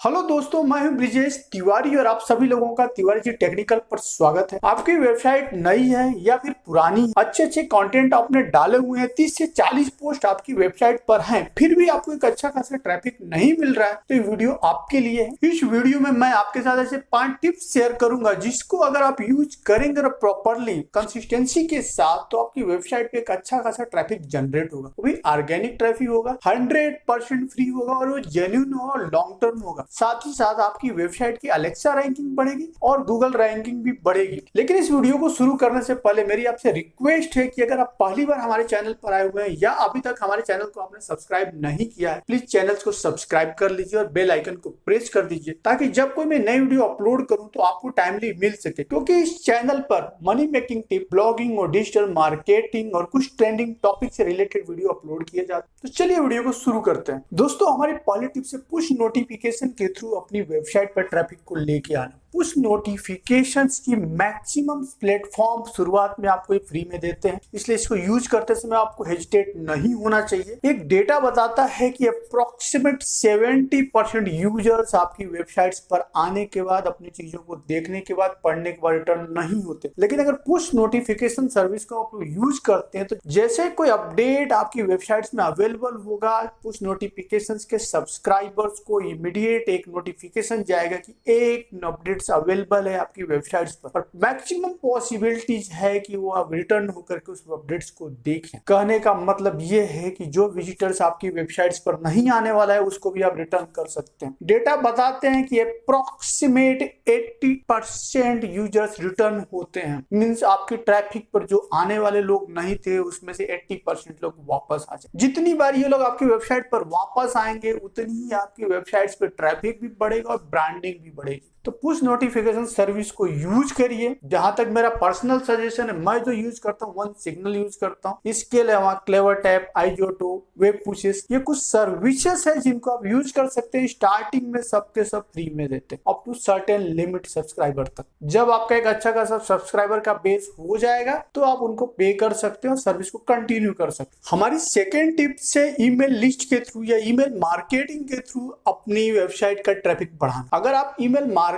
Hello दोस्तों, मैं हूं ब्रिजेश तिवारी और आप सभी लोगों का तिवारी जी टेक्निकल पर स्वागत है। आपकी वेबसाइट नई है या फिर पुरानी, अच्छे कंटेंट आपने डाले हुए हैं, 30 से 40 पोस्ट आपकी वेबसाइट पर हैं, फिर भी आपको एक अच्छा खासा ट्रैफिक नहीं मिल रहा है, तो ये वीडियो आपके लिए है। इस वीडियो में मैं आपके साथ ऐसे 5 टिप्स शेयर करूंगा जिसको अगर आप यूज करेंगे प्रॉपरली कंसिस्टेंसी के साथ तो आपकी वेबसाइट पे एक अच्छा खासा ट्रैफिक जनरेट होगा। वो भी ऑर्गेनिक ट्रैफिक होगा, 100% फ्री होगा और वो जेन्युइन होगा, लॉन्ग टर्म होगा। साथ ही साथ आपकी वेबसाइट की अलेक्सा रैंकिंग बढ़ेगी और गूगल रैंकिंग भी बढ़ेगी। लेकिन इस वीडियो को शुरू करने से पहले मेरी आपसे रिक्वेस्ट है कि अगर आप पहली बार हमारे चैनल पर आए हुए हैं या अभी तक हमारे चैनल को आपने सब्सक्राइब नहीं किया है, प्लीज चैनल को सब्सक्राइब कर लीजिए और बेल आइकन को प्रेस कर दीजिए ताकि जब कोई मैं नई वीडियो अपलोड करूं तो आपको टाइमली मिल सके। क्योंकि इस चैनल पर मनी मेकिंग टिप, ब्लॉगिंग और डिजिटल मार्केटिंग और कुछ ट्रेंडिंग टॉपिक से रिलेटेड वीडियो अपलोड किए जाते हैं। तो चलिए वीडियो को शुरू करते हैं। दोस्तों, हमारी पहली टिप से पुश नोटिफिकेशन के थ्रू अपनी वेबसाइट पर ट्रैफिक को लेके आना। पुश नोटिफिकेशंस की मैक्सिमम प्लेटफॉर्म शुरुआत में आपको फ्री में देते हैं, इसलिए इसको यूज करते समय आपको हेजिटेट नहीं होना चाहिए। एक डेटा बताता है कि अप्रोक्सीमेट 70% यूजर्स आपकी वेबसाइट्स पर आने के बाद, अपनी चीजों को देखने के बाद, पढ़ने के बाद रिटर्न नहीं होते। लेकिन अगर पुश नोटिफिकेशन सर्विस को आप यूज करते हैं तो जैसे कोई अपडेट आपकी वेबसाइट्स में अवेलेबल होगा, पुश नोटिफिकेशंस के सब्सक्राइबर्स को इमीडिएट एक नोटिफिकेशन जाएगा कि एक अपडेट अवेलेबल है आपकी वेबसाइट्स पर, और मैक्सिमम पॉसिबिलिटीज है कि वो आप रिटर्न होकर के उस अपडेट्स को देखें। कहने का मतलब ये है कि जो विजिटर्स आपकी वेबसाइट्स पर नहीं आने वाला है उसको भी आप रिटर्न कर सकते हैं। डेटा बताते हैं कि अप्रोक्सीमेट 80% यूजर्स रिटर्न होते हैं। मींस आपकी ट्रैफिक पर जो आने वाले लोग नहीं थे उसमें से 80% लोग वापस आ जाए। जितनी बार ये लोग आपकी वेबसाइट पर वापस आएंगे उतनी ही आपकी वेबसाइट्स पर ट्रैफिक भी बढ़ेगा और ब्रांडिंग भी बढ़ेगी। तो पुश नोटिफिकेशन सर्विस को यूज करिए। जहां तक मेरा पर्सनल सजेशन है, मैं जो यूज करता हूँ वन सिग्नल यूज करता हूँ। इसके अलावा क्लेवर टैप, आइजोटो, वेब पुशेस, ये कुछ सर्विसेज है जिनको आप यूज कर सकते हैं। स्टार्टिंग में सबके सब फ्री में देते हैं up to certain limit subscriber तक। जब आपका एक अच्छा खासा सब्सक्राइबर का बेस हो जाएगा तो आप उनको पे कर सकते हैं और सर्विस को कंटिन्यू कर सकते हैं। हमारी सेकेंड टिप से ईमेल लिस्ट के थ्रू या ईमेल मार्केटिंग के थ्रू अपनी वेबसाइट का ट्रैफिक बढ़ाना। अगर आप ईमेल मार्केटिंग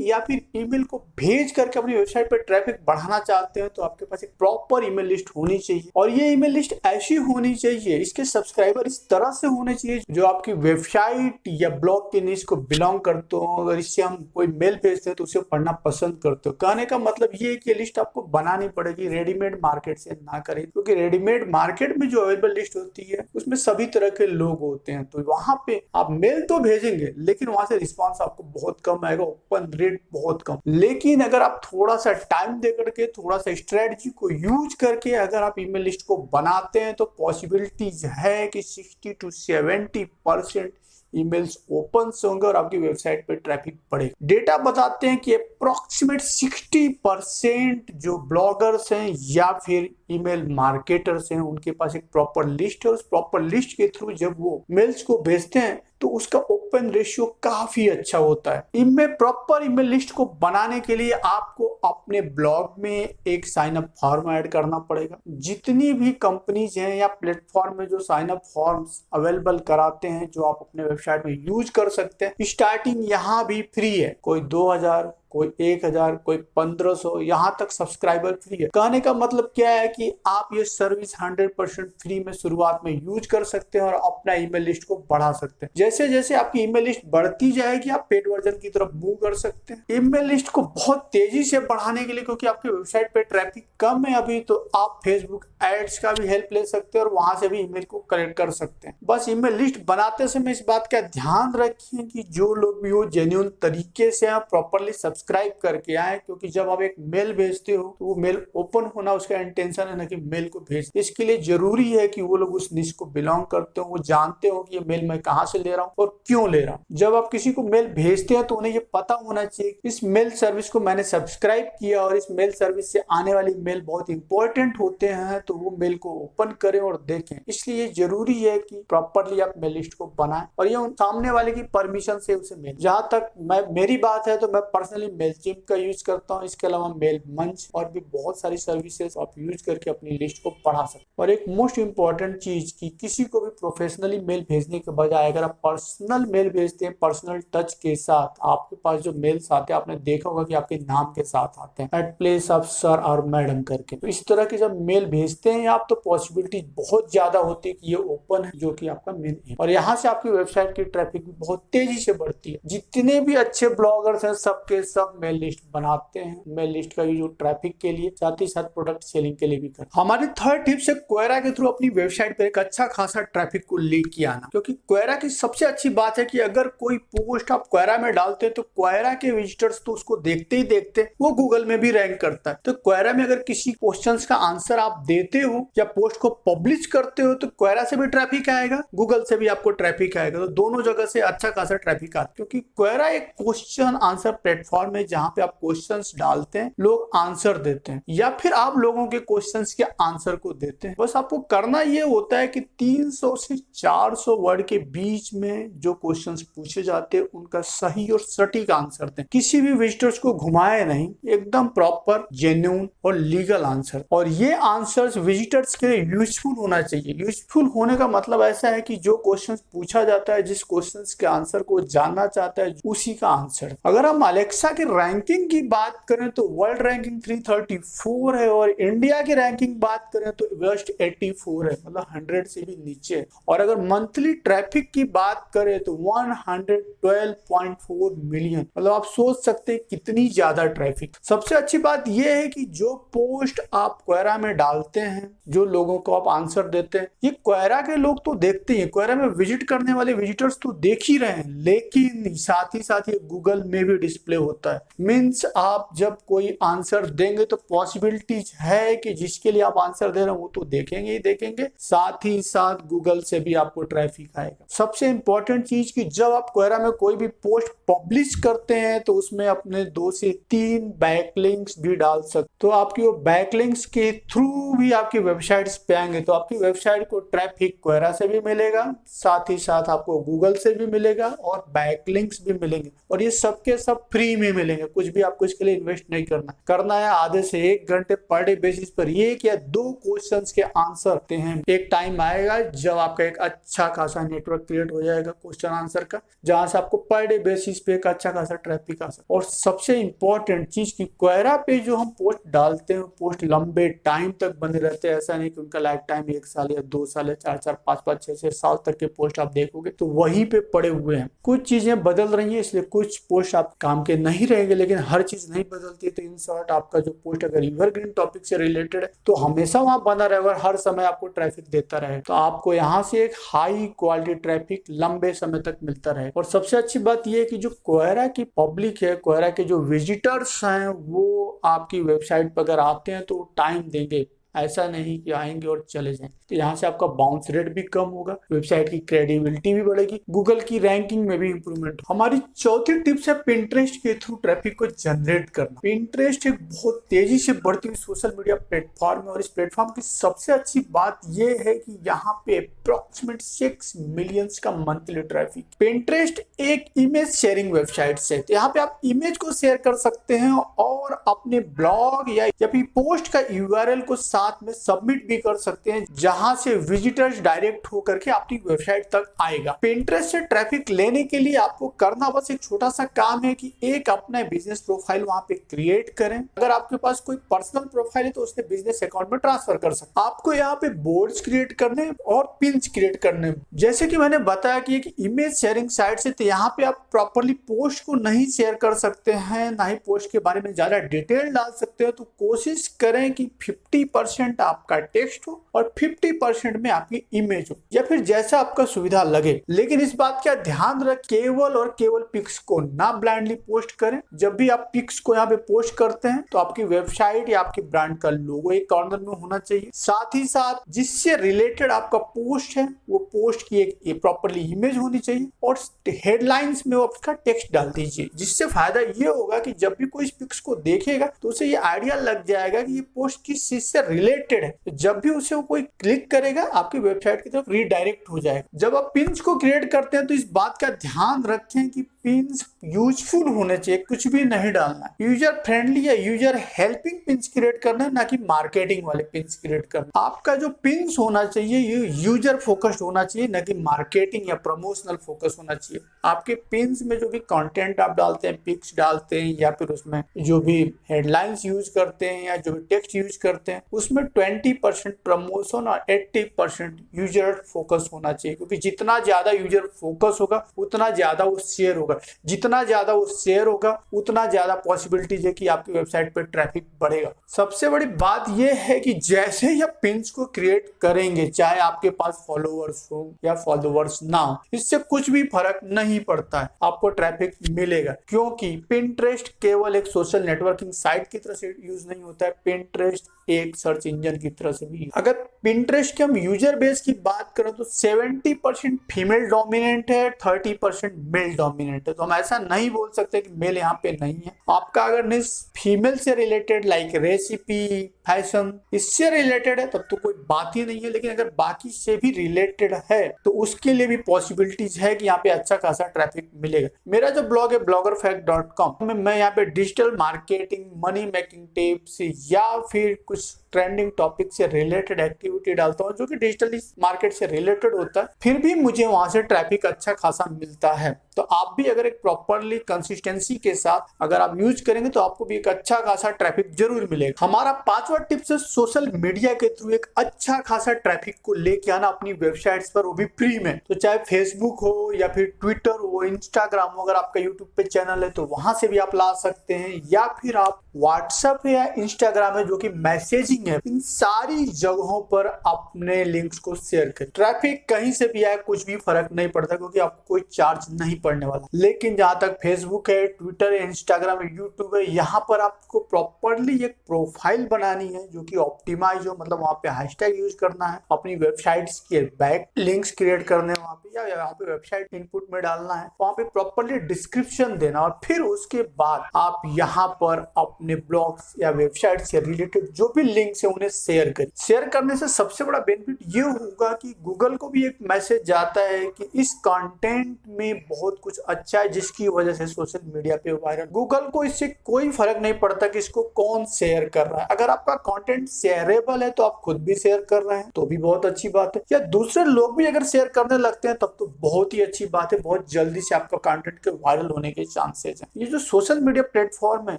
या फिर ईमेल को भेज करके अपनी वेबसाइट पर ट्रैफिक बढ़ाना चाहते हैं तो आपके पास एक प्रॉपर ईमेल लिस्ट होनी चाहिए, और ये ईमेल लिस्ट ऐसी होनी चाहिए, इसके सब्सक्राइबर इस तरह से होने चाहिए जो आपकी वेबसाइट या ब्लॉग के निश को बिलोंग करते हो। अगर इससे हम कोई मेल भेजते हैं तो उसे पढ़ना पसंद करते हो। कहने का मतलब ये है कि लिस्ट आपको बनानी पड़ेगी, रेडीमेड मार्केट से ना करें, क्योंकि रेडीमेड मार्केट में जो अवेलेबल लिस्ट होती है उसमें सभी तरह के लोग होते हैं। तो वहां पे आप मेल तो भेजेंगे लेकिन वहां से रिस्पॉन्स आपको बहुत कम आएगा, ओपन रेट बहुत कम। लेकिन अगर आप थोड़ा सा टाइम दे करके, थोड़ा सा स्ट्रेटजी को यूज करके अगर आप ईमेल लिस्ट को बनाते हैं तो पॉसिबिलिटीज है कि 60 to 70% ईमेल्स ओपन होंगे और आपकी वेबसाइट पे ट्रैफिक बढ़ेगा। डेटा बताते हैं कि अप्रोक्सीमेट 60% जो ब्लॉगर्स हैं या फिर ईमेल मार्केटर्स हैं उनके पास एक प्रॉपर लिस्ट है। उस प्रॉपर लिस्ट के थ्रू जब वो मेल्स को भेजते हैं तो उसका ओपन रेशियो काफी अच्छा होता है। इनमें प्रॉपर ईमेल लिस्ट को बनाने के लिए आपको अपने ब्लॉग में एक साइन अप फॉर्म ऐड करना पड़ेगा। जितनी भी कंपनीज हैं या प्लेटफॉर्म में जो साइन अप फॉर्म्स अवेलेबल कराते हैं जो आप अपने वेबसाइट में यूज कर सकते हैं, स्टार्टिंग यहाँ भी फ्री है। कोई 2000, कोई 1000, कोई 1500, यहाँ तक सब्सक्राइबर फ्री है। कहने का मतलब क्या है कि आप ये सर्विस 100% फ्री में शुरुआत में यूज कर सकते हैं और अपना ईमेल लिस्ट को बढ़ा सकते हैं। जैसे जैसे आपकी ईमेल लिस्ट बढ़ती जाएगी आप पेड वर्जन की तरफ मूव कर सकते हैं। ईमेल लिस्ट को बहुत तेजी से बढ़ाने के लिए, क्योंकि आपकी वेबसाइट पे ट्रैफिक कम है अभी, तो आप फेसबुक एड्स का भी हेल्प ले सकते हैं और वहां से भी ईमेल को कलेक्ट कर सकते हैं। बस ईमेल लिस्ट बनाते समय इस बात का ध्यान रखिए कि जो लोग भी वो जेन्युइन तरीके से प्रॉपरली सब्सक्राइब करके आए, क्योंकि जब आप एक मेल भेजते हो तो वो मेल ओपन होना उसका इंटेंशन है ना कि मेल को भेज। इसके लिए जरूरी है कि वो लोग उस निश को बिलोंग करते हो, वो जानते हो कि ये मेल मैं कहां से ले रहा हूं और क्यों ले रहा हूं। जब आप किसी को मेल भेजते हैं तो उन्हें ये पता होना चाहिए कि इस मेल सर्विस को मैंने सब्सक्राइब किया और इस मेल सर्विस से आने वाली मेल बहुत इंपॉर्टेंट होते हैं, तो वो मेल को ओपन करें और देखें। इसलिए जरूरी है कि प्रॉपरली आप मेल लिस्ट को बनाएं और ये सामने वाले की परमिशन से उसे मेल। जहां तक मेरी बात है तो मैं पर्सनली मेलचिम्प का यूज करता हूँ, इसके अलावा मेल मंच और भी बहुत सारी सर्विसेज आप यूज करके अपनी लिस्ट को बढ़ा सकते हैं। और एक मोस्ट इंपॉर्टेंट चीज कि किसी को भी प्रोफेशनली मेल भेजने के बजाय अगर आप पर्सनल मेल भेजते हैं पर्सनल टच के साथ, आपके पास जो मेल्स आते हैं आपने देखा होगा कि आपके नाम के साथ आते हैं एट प्लेस ऑफ सर और मैडम करके, तो इस तरह के जब मेल भेजते हैं आप तो पॉसिबिलिटी बहुत ज्यादा होती है कि ये ओपन है, जो कि आपका मेन है। और यहाँ से आपकी वेबसाइट की ट्रैफिक भी बहुत तेजी से बढ़ती है। जितने भी अच्छे ब्लॉगर्स हैं सबके सब मेल लिस्ट बनाते हैं, मेल लिस्ट का यूज ट्रैफिक के लिए साथ ही साथ प्रोडक्ट सेलिंग के लिए भी करते हैं। हमारी थर्ड टिप है क्वेरा के थ्रू अपनी वेबसाइट पर एक अच्छा खासा ट्रैफिक को लेके आना, क्योंकि क्वेरा की सबसे अच्छी बात है कि अगर कोई पोस्ट आप क्वेरा में डालते हैं तो क्वेरा के विजिटर्स तो उसको देखते ही देखते वो गूगल में भी रैंक करता है। तो क्वेरा में अगर किसी क्वेश्चंस का आंसर आप देते हो या पोस्ट को पब्लिश करते हो तो क्वेरा से भी ट्रैफिक आएगा, गूगल से भी आपको ट्रैफिक आएगा, तो दोनों जगह से अच्छा खासा ट्रैफिक आता है। क्योंकि क्वेरा एक क्वेश्चन आंसर प्लेटफॉर्म है जहां पे आप क्वेश्चंस डालते हैं, लोग आंसर देते हैं या फिर आप लोगों के क्वेश्चंस के आंसर को देते हैं। बस आपको करना ये होता है कि 300 से 400 वर्ड के बीच में जो क्वेश्चंस पूछे जाते हैं उनका सही और सटीक आंसर दें। किसी भी विजिटर्स को घुमाए नहीं, एकदम प्रॉपर जेन्युइन और लीगल आंसर। और ये आंसर्स विजिटर्स के लिए यूजफुल होना चाहिए। यूजफुल होने का मतलब ऐसा है कि जो क्वेश्चन पूछा जाता है, जिस क्वेश्चन के आंसर को जानना चाहता है उसी का आंसर। अगर हम अलेक्सा की रैंकिंग की बात करें तो वर्ल्ड रैंकिंग 334 है और इंडिया की रैंकिंग बात करें तो वेस्ट 84 है, मतलब 100 से भी नीचे है। और अगर मंथली ट्रैफिक की बात करें तो 112.4 मिलियन, मतलब आप सोच सकते हैं कितनी ज्यादा ट्रैफिक। सबसे अच्छी बात यह है कि जो पोस्ट आप क्वेरा में डालते हैं, जो लोगों को आप आंसर देते हैं, ये क्वेरा के लोग तो देखते हैं, क्वेरा में विजिट करने वाले विजिटर्स तो देख ही रहे हैं, लेकिन साथ ही साथ ये गूगल में भी डिस्प्ले होता है। मीन्स आप जब कोई आंसर देंगे तो पॉसिबिलिटीज है कि जिसके लिए आप आंसर दे रहे हैं वो तो देखेंगे ही देखेंगे, साथ ही साथ गूगल से भी आपको ट्रैफिक आएगा। सबसे इंपॉर्टेंट चीज कि जब आप क्वेरा में कोई भी पोस्ट पब्लिश करते हैं तो उसमें अपने 2 से 3 बैकलिंक्स भी डाल सकते, तो आपकी वो बैकलिंक्स के थ्रू भी आपकी वेबसाइट्स पे आएंगे, तो आपकी वेबसाइट को ट्रैफिक क्वेरा से भी मिलेगा, साथ ही साथ आपको गूगल से भी मिलेगा और बैकलिंक्स भी मिलेंगे। और ये सबके सब फ्री में मिलेंगे, कुछ भी आपको इसके लिए इन्वेस्ट नहीं करना है। आधे से 1 घंटे पर डे बेसिस पर 1 या 2 क्वेश्चंस के आंसर देते हैं। एक टाइम आएगा जब आपका एक अच्छा खासा नेटवर्क क्रिएट हो जाएगा क्वेश्चन आंसर का, जहां से आपको पर डे बेसिस पे एक अच्छा खासा ट्रैफिक आ सकता है। और सबसे इंपॉर्टेंट चीज की क्वेरा पे जो हम पोस्ट डालते हैं पोस्ट लंबे टाइम तक बने रहते हैं। ऐसा नहीं कि उनका लाइफ टाइम 1 साल या 2 साल या 4 5 6 साल तक के पोस्ट आप देखोगे तो वहीं पे पड़े हुए हैं। कुछ चीजें बदल रही हैं इसलिए कुछ पोस्ट आप काम के नहीं रहेंगे, लेकिन हर चीज नहीं बदलती। तो इन शॉर्ट आपका जो पोस्ट अगर एवरग्रीन टॉपिक से रिलेटेड है तो हमेशा वहां बना रहेगा, हर समय आपको ट्रैफिक देता रहे, तो आपको यहाँ से एक हाई क्वालिटी ट्रैफिक लंबे समय तक मिलता रहे। और सबसे अच्छी बात यह है कि जो क्वेरा की पब्लिक है, क्वेरा के जो विजिटर्स हैं, वो आपकी वेबसाइट पर अगर आते हैं तो टाइम देंगे, ऐसा नहीं कि आएंगे और चले जाएंगे। तो यहाँ से आपका बाउंस रेट भी कम होगा, वेबसाइट की क्रेडिबिलिटी भी बढ़ेगी, गूगल की रैंकिंग में भी इंप्रूवमेंट। हमारी चौथी टिप्स है पिंटरेस्ट के थ्रू ट्रैफिक को जनरेट करना। पिंटरेस्ट एक बहुत तेजी से बढ़ती हुई सोशल मीडिया प्लेटफॉर्म है और इस प्लेटफॉर्म की सबसे अच्छी बात यह है कि यहाँ पे अप्रोक्सीमेट 6 मिलियन का मंथली ट्रैफिक। पिंटरेस्ट एक इमेज शेयरिंग वेबसाइट है, तो यहाँ पे आप इमेज को शेयर कर सकते हैं और अपने ब्लॉग या फिर पोस्ट का यूआरएल को साथ में सबमिट भी कर सकते हैं, जहां से विजिटर्स डायरेक्ट होकर के अपनी वेबसाइट तक आएगा। पिंटरेस्ट से ट्रैफिक लेने के लिए आपको करना बस एक छोटा सा काम है कि एक अपना बिजनेस प्रोफाइल वहां पे क्रिएट करें। अगर आपके पास कोई पर्सनल प्रोफाइल है तो उसने बिजनेस अकाउंट में ट्रांसफर कर सकते। आपको यहाँ पे बोर्ड्स क्रिएट करने और पिन्स क्रिएट करने, जैसे कि मैंने बताया कि एक इमेज शेयरिंग साइट से, तो यहाँ पे आप प्रॉपरली पोस्ट को नहीं शेयर कर सकते हैं, ना ही पोस्ट के बारे में ज्यादा डिटेल डाल सकते हो। तो कोशिश करें कि 50% आपका टेक्स्ट हो और 50% में आपकी इमेज हो, या फिर जैसा आपका सुविधा लगे। लेकिन इस बात का ध्यान रख, केवल और केवल पिक्स को ना ब्लाइंडली पोस्ट करें। जब भी आप पिक्स को यहाँ पे पोस्ट करते हैं तो आपकी वेबसाइट या आपकी ब्रांड का लोगो एक कॉर्नर में होना चाहिए। साथ ही साथ जिससे रिलेटेड आपका पोस्ट है वो पोस्ट की एक प्रॉपरली इमेज होनी चाहिए और हेडलाइंस में वो आपका टेक्स्ट डाल दीजिए, जिससे फायदा ये होगा कि जब भी कोई इस पिक्स को देखेगा तो उसे ये आइडिया लग जाएगा कि ये पोस्ट किस चीज से रिलेटेड है। तो जब भी उसे कोई क्लिक करेगा आपकी वेबसाइट की तरफ रीडायरेक्ट हो जाएगा। जब आप पिन्स को क्रिएट करते हैं तो इस बात का ध्यान रखें कि पिन्स यूजफुल होने चाहिए, कुछ भी नहीं डालना है। यूजर फ्रेंडली या यूजर हेल्पिंग पिन्स क्रिएट करना है, ना कि मार्केटिंग वाले पिन्स क्रिएट करना। आपका जो पिन्स होना चाहिए ये यूजर फोकस्ड होना चाहिए, ना कि मार्केटिंग या प्रमोशनल फोकस होना चाहिए। आपके पिन्स में जो भी कंटेंट आप डालते हैं, पिक्स डालते हैं या फिर उसमें जो भी हेडलाइंस यूज करते हैं या जो भी टेक्स्ट यूज करते हैं, उसमें 20% प्रमोशन और 80% यूजर फोकस होना चाहिए। क्योंकि जितना ज्यादा यूजर फोकस होगा उतना ज्यादा वो शेयर होगा, जितना ज्यादा वो शेयर होगा उतना ज्यादा पॉसिबिलिटीज है कि आपकी वेबसाइट पर ट्रैफिक बढ़ेगा। सबसे बड़ी बात यह है कि जैसे ही आप पिन्स को क्रिएट करेंगे, चाहे आपके पास फॉलोअर्स हो या फॉलोअर्स ना हो, इससे कुछ भी फर्क नहीं पड़ता है, आपको ट्रैफिक मिलेगा। क्योंकि पिंटरेस्ट केवल एक सोशल नेटवर्किंग साइट की तरह से यूज नहीं होता है, पिंटरेस्ट एक सर्च इंजन की तरह से भी। अगर पिंटरेस्ट के हम यूजर बेस की बात करें तो 70% फीमेल डोमिनेंट है, 30% मेल डोमिनेंट है। तो हम ऐसा नहीं बोल सकते कि मेल यहाँ पे नहीं है। आपका अगर निश फीमेल से रिलेटेड लाइक रेसिपी, फैशन, इससे रिलेटेड है तब तो कोई बात ही नहीं है। लेकिन अगर बाकी से भी रिलेटेड है तो उसके लिए भी पॉसिबिलिटीज है कि यहाँ पे अच्छा खासा ट्रैफिक मिलेगा। मेरा जो ब्लॉग है bloggerfact.com में मैं यहाँ पे digital marketing, money making tips या फिर कुछ ट्रेंडिंग टॉपिक से रिलेटेड एक्टिविटी डालता हूँ जो कि डिजिटल मार्केट से रिलेटेड होता है, फिर भी मुझे वहां से ट्रैफिक अच्छा खासा मिलता है। तो आप भी अगर एक प्रॉपरली कंसिस्टेंसी के साथ अगर आप यूज करेंगे तो आपको भी एक अच्छा खासा ट्रैफिक जरूर मिलेगा। हमारा 5वां टिप्स है सोशल मीडिया के थ्रू एक अच्छा खासा ट्रैफिक को लेके आना अपनी वेबसाइट्स पर, वो भी फ्री में। तो चाहे फेसबुक हो या फिर ट्विटर हो, इंस्टाग्राम हो, अगर आपका यूट्यूब पे चैनल है तो वहां से भी आप ला सकते हैं, या फिर आप व्हाट्सएप है या इंस्टाग्राम है जो कि मैसेजिंग है, इन सारी जगहों पर अपने लिंक्स को शेयर करें। ट्रैफिक कहीं से भी आए कुछ भी फर्क नहीं पड़ता, क्योंकि आपको कोई चार्ज नहीं पड़ने वाला। लेकिन जहां तक फेसबुक है, ट्विटर है, इंस्टाग्राम है, यूट्यूब है, यहाँ पर आपको प्रॉपरली एक प्रोफाइल बनानी है जो कि ऑप्टिमाइज हो, मतलब वहां पे हैशटैग यूज करना है, अपनी वेबसाइट्स के बैक लिंक्स क्रिएट करने वहां पे, या यहाँ पे वेबसाइट इनपुट में डालना है, वहां पे प्रॉपरली डिस्क्रिप्शन देना, और फिर उसके बाद आप यहाँ पर अपने ब्लॉग्स या वेबसाइट से रिलेटेड जो भी लिंक्स है उन्हें शेयर करें। शेयर करने से सबसे बड़ा बेनिफिट ये होगा कि गूगल को भी एक मैसेज जाता है कि इस कंटेंट में बहुत कुछ अच्छा है जिसकी वजह से सोशल मीडिया पे वायरल। गूगल को इससे कोई फर्क नहीं पड़ता कि इसको कौन शेयर कर रहा है। अगर आपका कंटेंट शेयरेबल है तो आप खुद भी शेयर कर रहे हैं तो भी बहुत अच्छी बात है, या दूसरे लोग भी अगर शेयर करने लगते हैं तब तो बहुत ही अच्छी बात है। बहुत जल्दी से आपका कंटेंट के वायरल होने के चांसेस हैं। ये जो सोशल मीडिया प्लेटफॉर्म है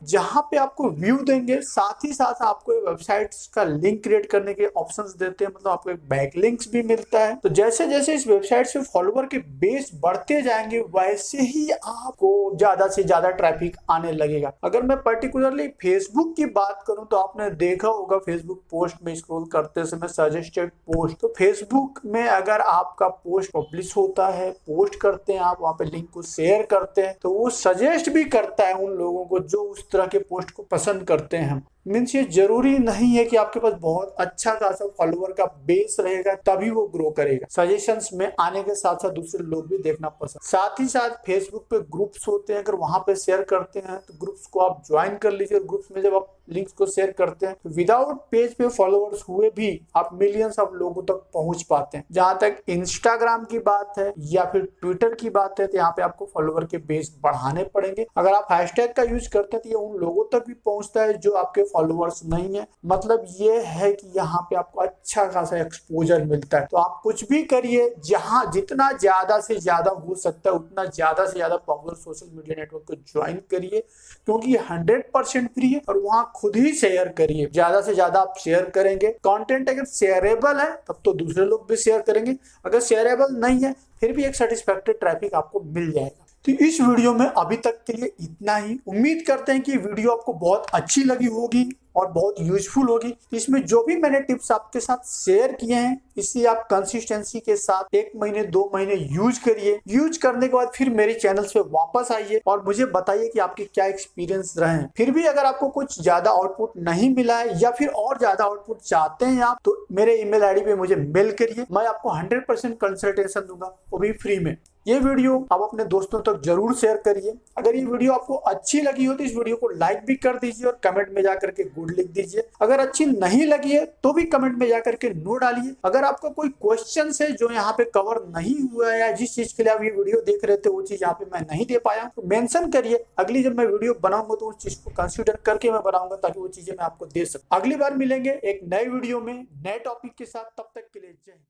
जहां पे आपको व्यू देंगे, साथ ही साथ आपको वेबसाइट्स का लिंक क्रिएट करने के ऑप्शंस देते हैं, मतलब आपको एक बैक लिंक्स भी मिलता है। तो जैसे जैसे इस वेबसाइट से फॉलोवर के बेस बढ़ते जाएंगे वैसे ही आपको ज्यादा से ज्यादा ट्रैफिक आने लगेगा। अगर मैं पर्टिकुलरली फेसबुक की बात करूं तो आपने देखा होगा फेसबुक पोस्ट में स्क्रॉल करते समय सजेस्टेड पोस्ट, तो फेसबुक में अगर आपका पोस्ट पब्लिश होता है, पोस्ट करते हैं आप, वहां पे लिंक को शेयर करते हैं, तो वो सजेस्ट भी करता है उन लोगों को जो उस तरह के पोस्ट को पसंद करते हैं। मीन्स ये जरूरी नहीं है कि आपके पास बहुत अच्छा खासा फॉलोवर का बेस रहेगा तभी वो ग्रो करेगा। सजेशंस में आने के साथ साथ दूसरे लोग भी देखना पसंद। साथ ही साथ फेसबुक पे ग्रुप्स होते हैं, अगर वहां पे शेयर करते हैं तो ग्रुप्स को आप ज्वाइन कर लीजिए। ग्रुप्स में जब आप लिंक्स को शेयर करते हैं तो विदाउट पेज पे फॉलोअर्स हुए भी आप मिलियंस ऑफ लोगों तक पहुंच पाते हैं। जहां तक इंस्टाग्राम की बात है या फिर ट्विटर की बात है तो यहाँ पे आपको फॉलोअर के बेस बढ़ाने पड़ेंगे। अगर आप हैशटैग का यूज करते हैं तो ये उन लोगों तक भी पहुंचता है जो आपके फॉलोअर्स नहीं है। मतलब ये है कि यहाँ पे आपको अच्छा खासा एक्सपोजर मिलता है। तो आप कुछ भी करिए, जहां जितना ज्यादा से ज्यादा हो सकता है उतना ज्यादा से ज्यादा पॉपुलर सोशल मीडिया नेटवर्क को ज्वाइन करिए, क्योंकि 100% फ्री है और वहां खुद ही शेयर करिए। ज्यादा से ज्यादा आप शेयर करेंगे, कंटेंट अगर शेयरेबल है तब तो दूसरे लोग भी शेयर करेंगे, अगर शेयरेबल नहीं है फिर भी एक सेटिस्फैक्टरी ट्रैफिक आपको मिल जाएगा। तो इस वीडियो में अभी तक के लिए इतना ही। उम्मीद करते हैं कि वीडियो आपको बहुत अच्छी लगी होगी और बहुत यूजफुल होगी। इसमें जो भी मैंने टिप्स आपके साथ शेयर किए हैं इसे आप कंसिस्टेंसी के साथ 1 महीने 2 महीने यूज करिए। यूज करने के बाद फिर मेरे चैनल पे वापस आइए और मुझे बताइए कि आपके क्या एक्सपीरियंस रहे हैं। फिर भी अगर आपको कुछ ज्यादा आउटपुट नहीं मिला है या फिर और ज्यादा आउटपुट चाहते हैं आप, तो मेरे ईमेल आईडी पे मुझे मेल करिए। मैं आपको 100% कंसल्टेशन दूंगा, वो भी फ्री में। ये वीडियो आप अपने दोस्तों तक जरूर शेयर करिए। अगर ये वीडियो आपको अच्छी लगी हो तो इस वीडियो को लाइक भी कर दीजिए और कमेंट में जाकर के गुड लिख दीजिए। अगर अच्छी नहीं लगी है तो भी कमेंट में जाकर के नो डालिए। अगर आपका कोई क्वेश्चन है जो यहाँ पे कवर नहीं हुआ है या जिस चीज के लिए आप ये वीडियो देख रहे थे वो चीज यहाँ पे मैं नहीं दे पाया तो मेंशन करिए। अगली जब मैं वीडियो बनाऊंगा तो उस चीज को कंसीडर करके मैं बनाऊंगा ताकि वो चीजें मैं आपको दे सकूं। अगली बार मिलेंगे एक नए वीडियो में नए टॉपिक के साथ। तब तक के लिए जय हिंद।